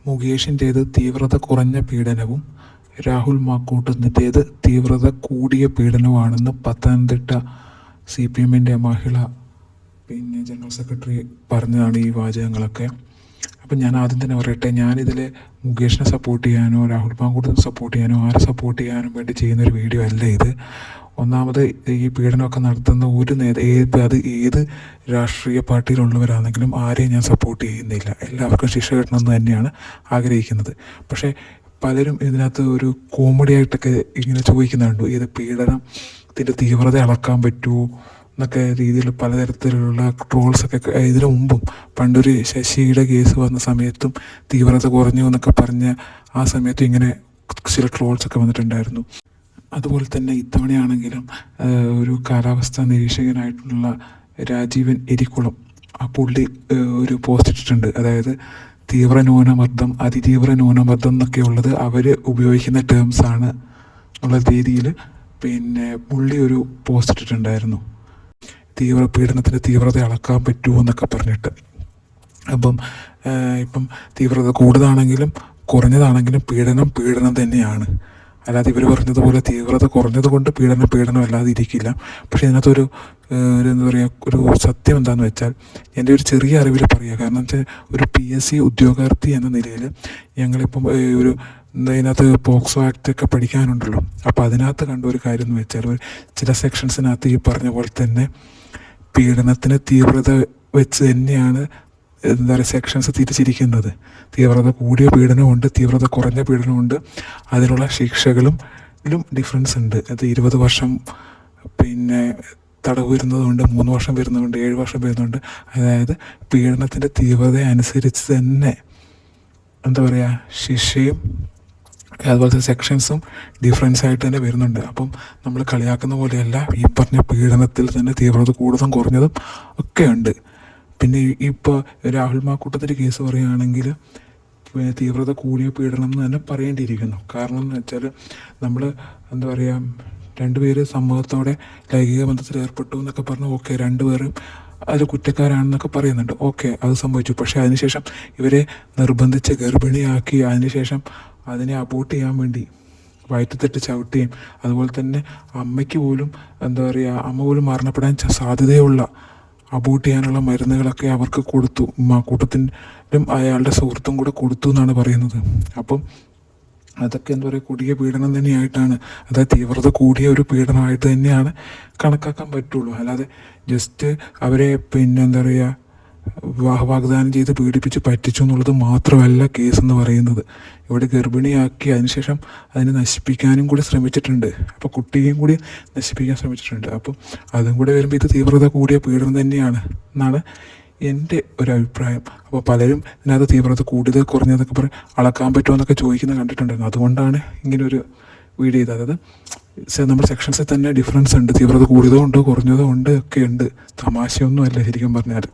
മുകേഷിൻ്റേത് തീവ്രത കുറഞ്ഞ പീഡനവും രാഹുൽ മാക്കൂട്ടത്തിൻ്റേത് തീവ്രത കൂടിയ പീഡനവുമാണെന്ന് പത്തനംതിട്ട CPM-ൻ്റെ മഹിള ജനറൽ സെക്രട്ടറി പറഞ്ഞതാണ് ഈ വാചകങ്ങളൊക്കെ. അപ്പം ഞാൻ ആദ്യം തന്നെ പറയട്ടെ, ഞാനിതിൽ മുകേഷിനെ സപ്പോർട്ട് ചെയ്യാനോ രാഹുൽ മാക്കൂട്ടത്തിനെ സപ്പോർട്ട് ചെയ്യാനോ ആരെ സപ്പോർട്ട് ചെയ്യാനും വേണ്ടി ചെയ്യുന്നൊരു വീഡിയോ അല്ല ഇത്. ഒന്നാമത് ഈ പീഡനമൊക്കെ നടത്തുന്ന ഒരു അത് ഏത് രാഷ്ട്രീയ പാർട്ടിയിലുള്ളവരാണെങ്കിലും ആരെയും ഞാൻ സപ്പോർട്ട് ചെയ്യുന്നില്ല. എല്ലാവർക്കും ശിക്ഷ കിട്ടണമെന്ന് തന്നെയാണ് ആഗ്രഹിക്കുന്നത്. പക്ഷേ പലരും ഇതിനകത്ത് ഒരു കോമഡി ആയിട്ടൊക്കെ ഇങ്ങനെ ചോദിക്കുന്നുണ്ട്, ഇത് പീഡനത്തിൻ്റെ തീവ്രത അളക്കാൻ പറ്റുമോ എന്നൊക്കെ രീതിയിൽ പലതരത്തിലുള്ള ട്രോൾസൊക്കെ ഇതിനു മുമ്പും പണ്ടൊരു ശശിയുടെ കേസ് വന്ന സമയത്തും തീവ്രത കുറഞ്ഞു എന്നൊക്കെ പറഞ്ഞ് ആ സമയത്തും ഇങ്ങനെ ചില ട്രോൾസൊക്കെ വന്നിട്ടുണ്ടായിരുന്നു. അതുപോലെ തന്നെ ഇത്തവണയാണെങ്കിലും ഒരു കാലാവസ്ഥാ നിരീക്ഷകനായിട്ടുള്ള രാജീവൻ എരിക്കുളം ആ പുള്ളി ഒരു പോസ്റ്റ് ഇട്ടിട്ടുണ്ട്. അതായത് തീവ്ര ന്യൂനമർദ്ദം, അതിതീവ്ര ന്യൂനമർദ്ദം എന്നൊക്കെ ഉള്ളത് അവർ ഉപയോഗിക്കുന്ന ടേംസാണ് ഉള്ള രീതിയിൽ പുള്ളി ഒരു പോസ്റ്റ് ഇട്ടിട്ടുണ്ടായിരുന്നു. പീഡനത്തിൻ്റെ തീവ്രത അളക്കാൻ പറ്റുമോ എന്നൊക്കെ പറഞ്ഞിട്ട്. ഇപ്പം തീവ്രത കൂടുതലാണെങ്കിലും കുറഞ്ഞതാണെങ്കിലും പീഡനം തന്നെയാണ്. അല്ലാതെ ഇവർ പറഞ്ഞതുപോലെ തീവ്രത കുറഞ്ഞത് കൊണ്ട് പീഡനം അല്ലാതെ ഇരിക്കില്ല. പക്ഷേ ഇതിനകത്തൊരു എന്താ പറയുക, ഒരു സത്യം എന്താണെന്ന് വെച്ചാൽ എൻ്റെ ഒരു ചെറിയ അറിവിൽ പറയുക. കാരണം വെച്ചാൽ ഒരു PSC ഉദ്യോഗാർത്ഥി എന്ന നിലയിൽ ഞങ്ങളിപ്പം ഇതിനകത്ത് പോക്സോ ആക്റ്റൊക്കെ പഠിക്കാനുണ്ടല്ലോ. അപ്പോൾ അതിനകത്ത് കണ്ട ഒരു കാര്യം എന്ന് വെച്ചാൽ ചില സെക്ഷൻസിനകത്ത് ഈ പറഞ്ഞ പോലെ തന്നെ പീഡനത്തിന് തീവ്രത വെച്ച് തന്നെയാണ് എന്താ പറയുക സെക്ഷൻസ് തിരിച്ചിരിക്കുന്നത്. തീവ്രത കൂടിയ പീഡനമുണ്ട്, തീവ്രത കുറഞ്ഞ പീഡനമുണ്ട്. അതിനുള്ള ശിക്ഷകളും ഡിഫറൻസ് ഉണ്ട്. അത് 20 വർഷം തടവ് വരുന്നതുകൊണ്ട്, 3 വർഷം വരുന്നതുകൊണ്ട്, 7 വർഷം വരുന്നുണ്ട്. അതായത് പീഡനത്തിൻ്റെ തീവ്രത അനുസരിച്ച് തന്നെ എന്താ പറയുക ശിക്ഷയും അതുപോലത്തെ സെക്ഷൻസും ഡിഫറൻസ് ആയിട്ട് തന്നെ വരുന്നുണ്ട്. അപ്പം നമ്മൾ കളിയാക്കുന്ന പോലെയല്ല, ഈ പറഞ്ഞ പീഡനത്തിൽ തന്നെ തീവ്രത കൂടുതലും കുറഞ്ഞതും ഒക്കെ ഉണ്ട്. പിന്നെ ഇപ്പോൾ രാഹുൽ മാക്കൂട്ടത്തിൻ്റെ കേസ് പറയുകയാണെങ്കിൽ തീവ്രത കൂടിയ പീഡനം എന്ന് തന്നെ പറയേണ്ടിയിരിക്കുന്നു. കാരണം എന്ന് വെച്ചാൽ നമ്മൾ എന്താ പറയുക, 2 പേര് സമ്മതത്തോടെ ലൈംഗിക ബന്ധത്തിൽ ഏർപ്പെട്ടു എന്നൊക്കെ പറഞ്ഞ് ഓക്കെ, 2 പേരും അതിൽ കുറ്റക്കാരാണെന്നൊക്കെ പറയുന്നുണ്ട്. ഓക്കെ, അത് സംഭവിച്ചു. പക്ഷേ അതിനുശേഷം ഇവരെ നിർബന്ധിച്ച് ഗർഭിണിയാക്കി അതിനുശേഷം അതിനെ അബോർട്ട് ചെയ്യാൻ വേണ്ടി വയറ്റത്തിട്ട് ചവിട്ടുകയും അതുപോലെ തന്നെ അമ്മയ്ക്ക് പോലും എന്താ പറയുക, അമ്മ പോലും മരണപ്പെടാൻ സാധ്യതയുള്ള അബോർട്ട് ചെയ്യാനുള്ള മരുന്നുകളൊക്കെ അവർക്ക് കൊടുത്തു. കൂട്ടത്തിനും അയാളുടെ സുഹൃത്തും കൂടെ കൊടുത്തു എന്നാണ് പറയുന്നത്. അപ്പം അതൊക്കെ എന്താ പറയുക കൊടിയ പീഡനം തന്നെയായിട്ടാണ്, അതായത് തീവ്രത കൂടിയ ഒരു പീഡനമായിട്ട് തന്നെയാണ് കണക്കാക്കാൻ പറ്റുള്ളൂ. അല്ലാതെ ജസ്റ്റ് അവരെ എന്താ പറയുക വാഗ്ദാനം ചെയ്ത് പീഡിപ്പിച്ച് പറ്റിച്ചു എന്നുള്ളത് മാത്രമല്ല കേസെന്ന് പറയുന്നത്. ഇവിടെ ഗർഭിണിയാക്കി അതിനുശേഷം അതിനെ നശിപ്പിക്കാനും കൂടി ശ്രമിച്ചിട്ടുണ്ട്. അപ്പോൾ കുട്ടിയെയും കൂടി നശിപ്പിക്കാൻ ശ്രമിച്ചിട്ടുണ്ട്. അപ്പം അതും കൂടെ വരുമ്പോൾ ഇത് തീവ്രത കൂടിയ പീഡനം തന്നെയാണ് എന്നാണ് എൻ്റെ ഒരു അഭിപ്രായം. അപ്പോൾ പലരും ഇതിനകത്ത് തീവ്രത കൂടുതൽ കുറഞ്ഞതൊക്കെ അളക്കാൻ പറ്റുമോ എന്നൊക്കെ ചോദിക്കുന്നത് കണ്ടിട്ടുണ്ടായിരുന്നു. അതുകൊണ്ടാണ് ഇങ്ങനൊരു വീഡിയോ ചെയ്തത്. അതായത് നമ്മുടെ സെക്ഷൻസിൽ തന്നെ ഡിഫറൻസ് ഉണ്ട്. തീവ്രത കൂടിയതും ഉണ്ട്, കുറഞ്ഞതും ഉണ്ട്, ഒക്കെ ഉണ്ട്. തമാശയൊന്നും അല്ല ശരിക്കും പറഞ്ഞാൽ.